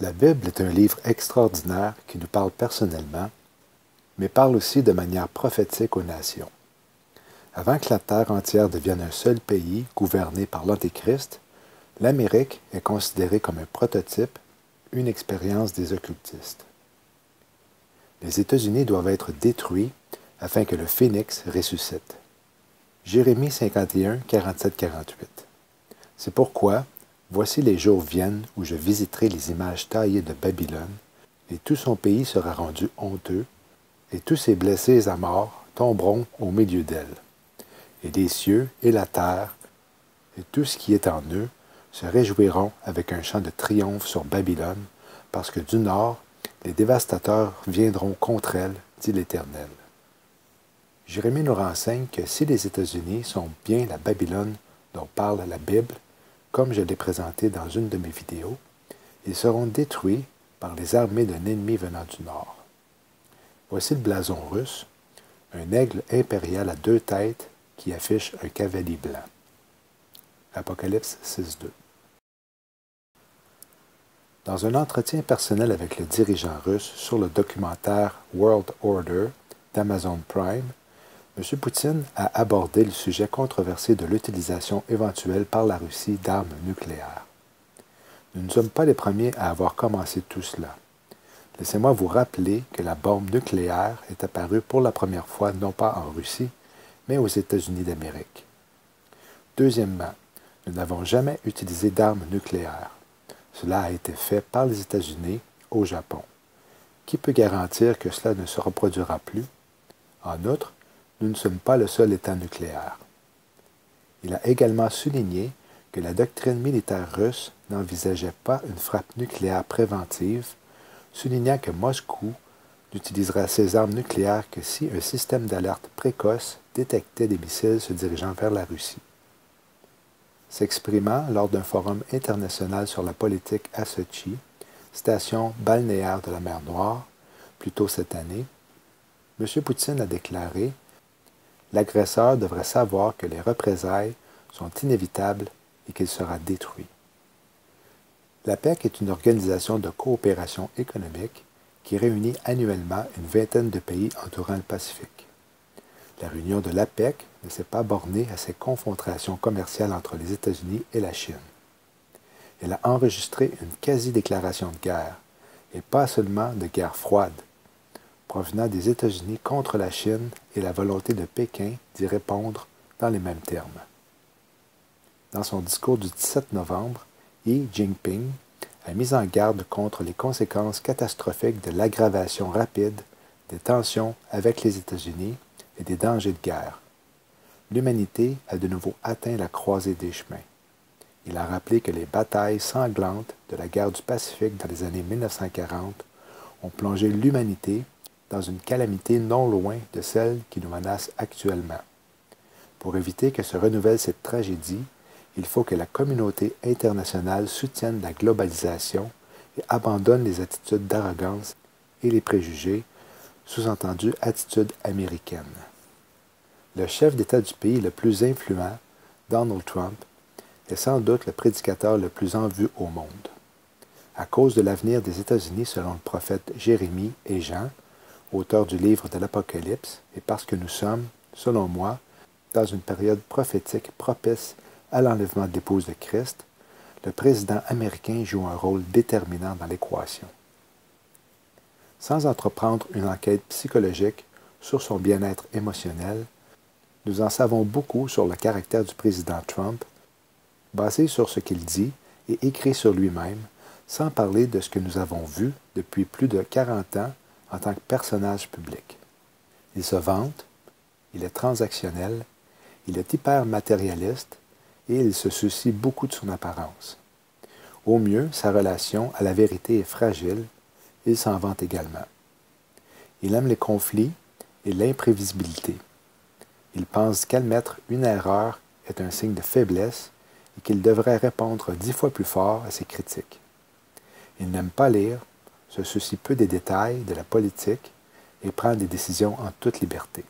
La Bible est un livre extraordinaire qui nous parle personnellement, mais parle aussi de manière prophétique aux nations. Avant que la terre entière devienne un seul pays gouverné par l'Antéchrist, l'Amérique est considérée comme un prototype, une expérience des occultistes. Les États-Unis doivent être détruits afin que le phénix ressuscite. Jérémie 51, 47-48. C'est pourquoi, voici les jours viennent où je visiterai les images taillées de Babylone, et tout son pays sera rendu honteux, et tous ses blessés à mort tomberont au milieu d'elle. Et les cieux et la terre, et tout ce qui est en eux, se réjouiront avec un chant de triomphe sur Babylone, parce que du nord, les dévastateurs viendront contre elle, dit l'Éternel. Jérémie nous renseigne que si les États-Unis sont bien la Babylone dont parle la Bible, comme je l'ai présenté dans une de mes vidéos, ils seront détruits par les armées d'un ennemi venant du nord. Voici le blason russe, un aigle impérial à 2 têtes qui affiche un cavalier blanc. Apocalypse 6.2. Dans un entretien personnel avec le dirigeant russe sur le documentaire World Order d'Amazon Prime, M. Poutine a abordé le sujet controversé de l'utilisation éventuelle par la Russie d'armes nucléaires. Nous ne sommes pas les premiers à avoir commencé tout cela. Laissez-moi vous rappeler que la bombe nucléaire est apparue pour la première fois non pas en Russie, mais aux États-Unis d'Amérique. Deuxièmement, nous n'avons jamais utilisé d'armes nucléaires. Cela a été fait par les États-Unis au Japon. Qui peut garantir que cela ne se reproduira plus? En outre, nous ne sommes pas le seul État nucléaire. Il a également souligné que la doctrine militaire russe n'envisageait pas une frappe nucléaire préventive, soulignant que Moscou n'utilisera ses armes nucléaires que si un système d'alerte précoce détectait des missiles se dirigeant vers la Russie. S'exprimant lors d'un forum international sur la politique à Sochi, station balnéaire de la mer Noire, plus tôt cette année, M. Poutine a déclaré « L'agresseur devrait savoir que les représailles sont inévitables et qu'il sera détruit. » L'APEC est une organisation de coopération économique qui réunit annuellement une vingtaine de pays entourant le Pacifique. La réunion de l'APEC ne s'est pas bornée à ces confrontations commerciales entre les États-Unis et la Chine. Elle a enregistré une quasi-déclaration de guerre, et pas seulement de guerre froide, provenant des États-Unis contre la Chine et la volonté de Pékin d'y répondre dans les mêmes termes. Dans son discours du 17 novembre, Xi Jinping a mis en garde contre les conséquences catastrophiques de l'aggravation rapide des tensions avec les États-Unis et des dangers de guerre. L'humanité a de nouveau atteint la croisée des chemins. Il a rappelé que les batailles sanglantes de la guerre du Pacifique dans les années 1940 ont plongé l'humanité dans une calamité non loin de celle qui nous menace actuellement. Pour éviter que se renouvelle cette tragédie, il faut que la communauté internationale soutienne la globalisation et abandonne les attitudes d'arrogance et les préjugés, sous-entendu attitudes américaines. Le chef d'État du pays le plus influent, Donald Trump, est sans doute le prédicateur le plus en vue au monde. À cause de l'avenir des États-Unis selon le prophète Jérémie et Jean, auteur du livre de l'Apocalypse, et parce que nous sommes, selon moi, dans une période prophétique propice à l'enlèvement de l'épouse de Christ, le président américain joue un rôle déterminant dans l'équation. Sans entreprendre une enquête psychologique sur son bien-être émotionnel, nous en savons beaucoup sur le caractère du président Trump, basé sur ce qu'il dit et écrit sur lui-même, sans parler de ce que nous avons vu depuis plus de 40 ans en tant que personnage public. Il se vante, il est transactionnel, il est hyper matérialiste et il se soucie beaucoup de son apparence. Au mieux, sa relation à la vérité est fragile, il s'en vante également. Il aime les conflits et l'imprévisibilité. Il pense qu'admettre une erreur est un signe de faiblesse et qu'il devrait répondre 10 fois plus fort à ses critiques. Il n'aime pas lire, se soucie peu des détails de la politique et prend des décisions en toute liberté.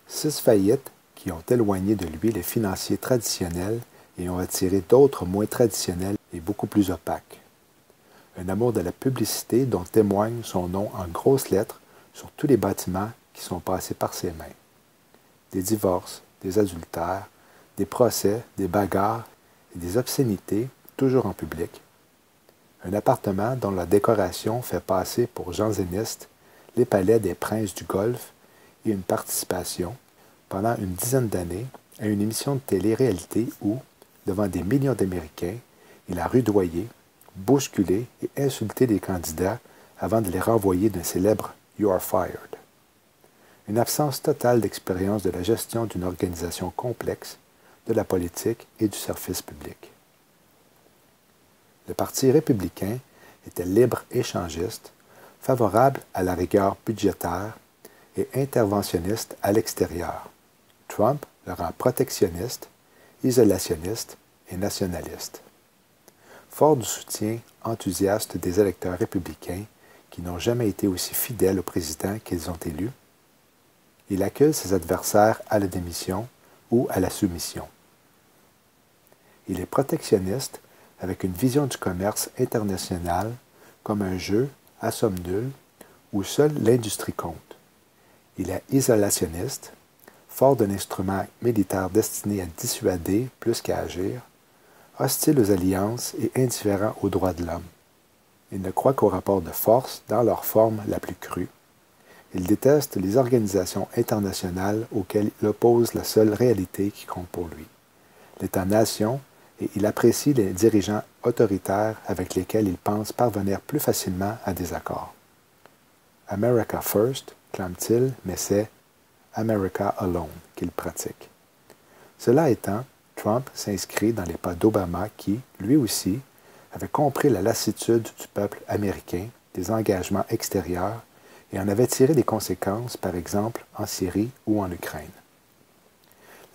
6 faillites qui ont éloigné de lui les financiers traditionnels et ont attiré d'autres moins traditionnels et beaucoup plus opaques. un amour de la publicité dont témoigne son nom en grosses lettres sur tous les bâtiments qui sont passés par ses mains. Des divorces, des adultères, des procès, des bagarres et des obscénités, toujours en public. Un appartement dont la décoration fait passer pour janséniste les palais des princes du Golfe et une participation, pendant une dizaine d'années, à une émission de télé-réalité où, devant des millions d'Américains, il a rudoyé, bousculé et insulté des candidats avant de les renvoyer d'un célèbre « You are fired ». Une absence totale d'expérience de la gestion d'une organisation complexe, de la politique et du service public. Le Parti républicain était libre-échangiste, favorable à la rigueur budgétaire et interventionniste à l'extérieur. Trump le rend protectionniste, isolationniste et nationaliste. Fort du soutien enthousiaste des électeurs républicains qui n'ont jamais été aussi fidèles au président qu'ils ont élu, il accuse ses adversaires à la démission ou à la soumission. Il est protectionniste avec une vision du commerce international comme un jeu à somme nulle où seule l'industrie compte. Il est isolationniste, fort d'un instrument militaire destiné à dissuader plus qu'à agir, hostile aux alliances et indifférent aux droits de l'homme. Il ne croit qu'aux rapports de force dans leur forme la plus crue. Il déteste les organisations internationales auxquelles il oppose la seule réalité qui compte pour lui, l'État-nation, et il apprécie les dirigeants autoritaires avec lesquels il pense parvenir plus facilement à des accords. America First, clame-t-il, mais c'est America Alone qu'il pratique. Cela étant, Trump s'inscrit dans les pas d'Obama qui, lui aussi, avait compris la lassitude du peuple américain, des engagements extérieurs, et en avait tiré des conséquences, par exemple, en Syrie ou en Ukraine.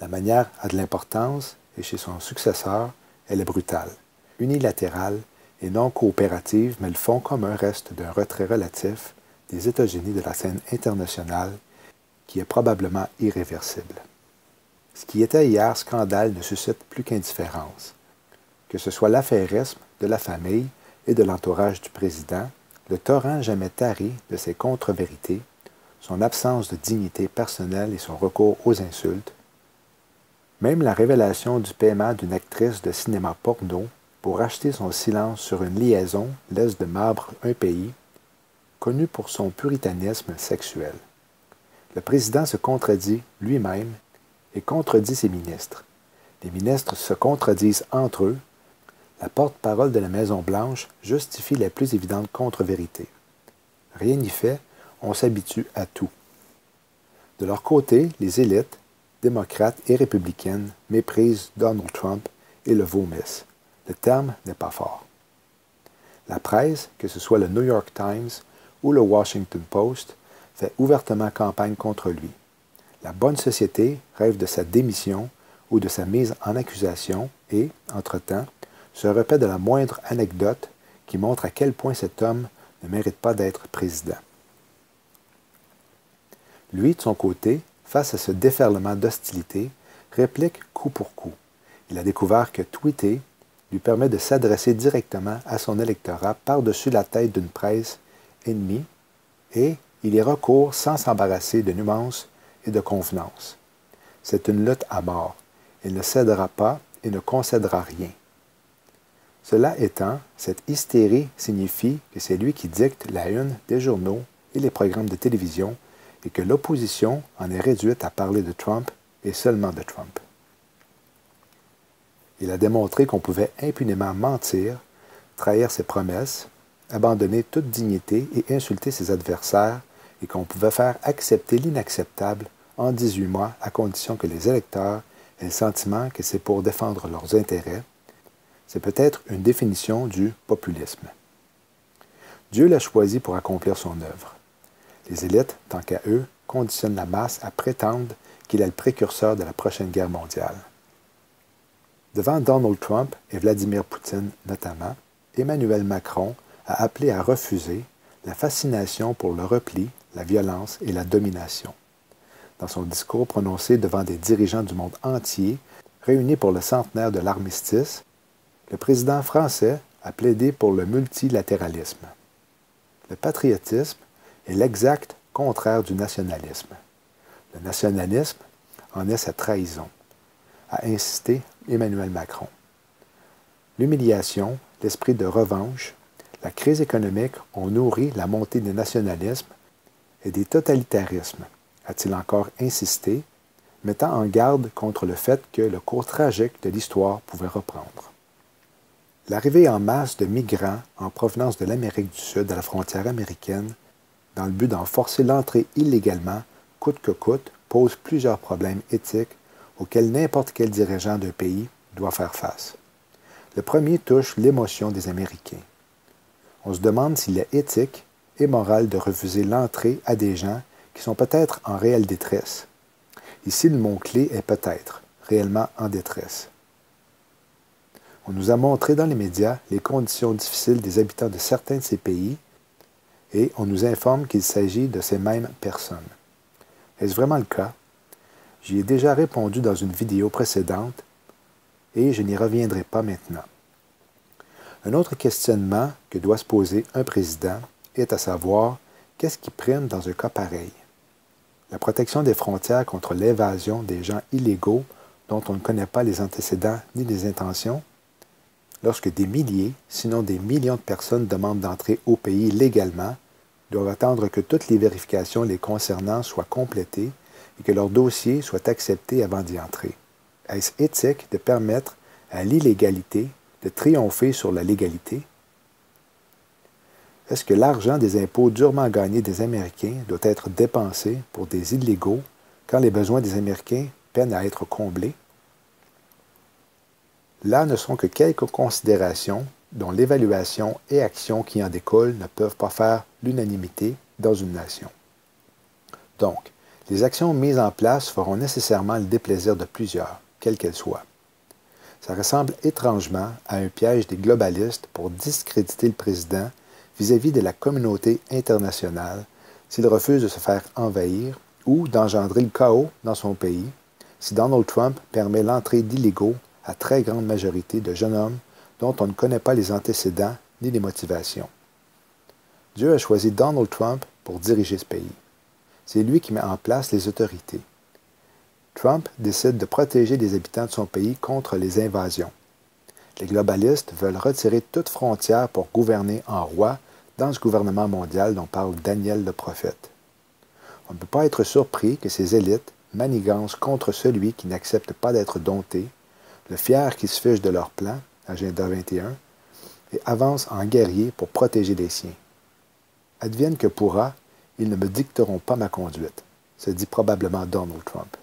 La manière a de l'importance, et chez son successeur, elle est brutale, unilatérale et non coopérative, mais le fond commun reste d'un retrait relatif des États-Unis de la scène internationale qui est probablement irréversible. Ce qui était hier scandale ne suscite plus qu'indifférence. Que ce soit l'affairisme de la famille et de l'entourage du président, le torrent jamais tari de ses contre-vérités, son absence de dignité personnelle et son recours aux insultes, même la révélation du paiement d'une actrice de cinéma porno pour acheter son silence sur une liaison laisse de marbre un pays connu pour son puritanisme sexuel. Le président se contredit lui-même et contredit ses ministres. Les ministres se contredisent entre eux. La porte-parole de la Maison-Blanche justifie les plus évidentes contre-vérités. Rien n'y fait, on s'habitue à tout. De leur côté, les élites, démocrates et républicaines, méprisent Donald Trump et le vomissent. Le terme n'est pas fort. La presse, que ce soit le New York Times ou le Washington Post, fait ouvertement campagne contre lui. La bonne société rêve de sa démission ou de sa mise en accusation et, entre-temps, se repaît de la moindre anecdote qui montre à quel point cet homme ne mérite pas d'être président. Lui, de son côté, face à ce déferlement d'hostilité, réplique coup pour coup. Il a découvert que tweeter lui permet de s'adresser directement à son électorat par-dessus la tête d'une presse ennemie et il y recourt sans s'embarrasser de nuances et de convenances. C'est une lutte à mort. Il ne cédera pas et ne concédera rien. Cela étant, cette hystérie signifie que c'est lui qui dicte la une des journaux et les programmes de télévision et que l'opposition en est réduite à parler de Trump et seulement de Trump. Il a démontré qu'on pouvait impunément mentir, trahir ses promesses, abandonner toute dignité et insulter ses adversaires et qu'on pouvait faire accepter l'inacceptable en 18 mois à condition que les électeurs aient le sentiment que c'est pour défendre leurs intérêts. C'est peut-être une définition du populisme. Dieu l'a choisi pour accomplir son œuvre. Les élites, tant qu'à eux, conditionnent la masse à prétendre qu'il est le précurseur de la prochaine guerre mondiale. Devant Donald Trump et Vladimir Poutine notamment, Emmanuel Macron a appelé à refuser la fascination pour le repli, la violence et la domination. Dans son discours prononcé devant des dirigeants du monde entier, réunis pour le centenaire de l'armistice, le président français a plaidé pour le multilatéralisme. Le patriotisme est l'exact contraire du nationalisme. Le nationalisme en est sa trahison, a insisté Emmanuel Macron. L'humiliation, l'esprit de revanche, la crise économique ont nourri la montée des nationalismes et des totalitarismes, a-t-il encore insisté, mettant en garde contre le fait que le cours tragique de l'histoire pouvait reprendre. L'arrivée en masse de migrants en provenance de l'Amérique du Sud à la frontière américaine, dans le but d'en forcer l'entrée illégalement, coûte que coûte, pose plusieurs problèmes éthiques auxquels n'importe quel dirigeant d'un pays doit faire face. Le premier touche l'émotion des Américains. On se demande s'il est éthique et moral de refuser l'entrée à des gens qui sont peut-être en réelle détresse. Ici, le mot-clé est peut-être, réellement en détresse. On nous a montré dans les médias les conditions difficiles des habitants de certains de ces pays et on nous informe qu'il s'agit de ces mêmes personnes. Est-ce vraiment le cas? J'y ai déjà répondu dans une vidéo précédente et je n'y reviendrai pas maintenant. Un autre questionnement que doit se poser un président est à savoir qu'est-ce qui prime dans un cas pareil? La protection des frontières contre l'évasion des gens illégaux dont on ne connaît pas les antécédents ni les intentions? Lorsque des milliers, sinon des millions de personnes demandent d'entrer au pays légalement, doivent attendre que toutes les vérifications les concernant soient complétées et que leur dossier soit accepté avant d'y entrer. Est-ce éthique de permettre à l'illégalité de triompher sur la légalité? Est-ce que l'argent des impôts durement gagnés des Américains doit être dépensé pour des illégaux quand les besoins des Américains peinent à être comblés? Là ne sont que quelques considérations dont l'évaluation et action qui en découlent ne peuvent pas faire l'unanimité dans une nation. Donc, les actions mises en place feront nécessairement le déplaisir de plusieurs, quelles qu'elles soient. Ça ressemble étrangement à un piège des globalistes pour discréditer le président vis-à-vis de la communauté internationale s'il refuse de se faire envahir ou d'engendrer le chaos dans son pays si Donald Trump permet l'entrée d'illégaux à très grande majorité de jeunes hommes dont on ne connaît pas les antécédents ni les motivations. Dieu a choisi Donald Trump pour diriger ce pays. C'est lui qui met en place les autorités. Trump décide de protéger les habitants de son pays contre les invasions. Les globalistes veulent retirer toute frontière pour gouverner en roi dans ce gouvernement mondial dont parle Daniel le prophète. On ne peut pas être surpris que ces élites manigancent contre celui qui n'accepte pas d'être dompté, le fier qui se fiche de leur plan, Agenda 21, et avance en guerrier pour protéger les siens. Advienne que pourra, ils ne me dicteront pas ma conduite, se dit probablement Donald Trump.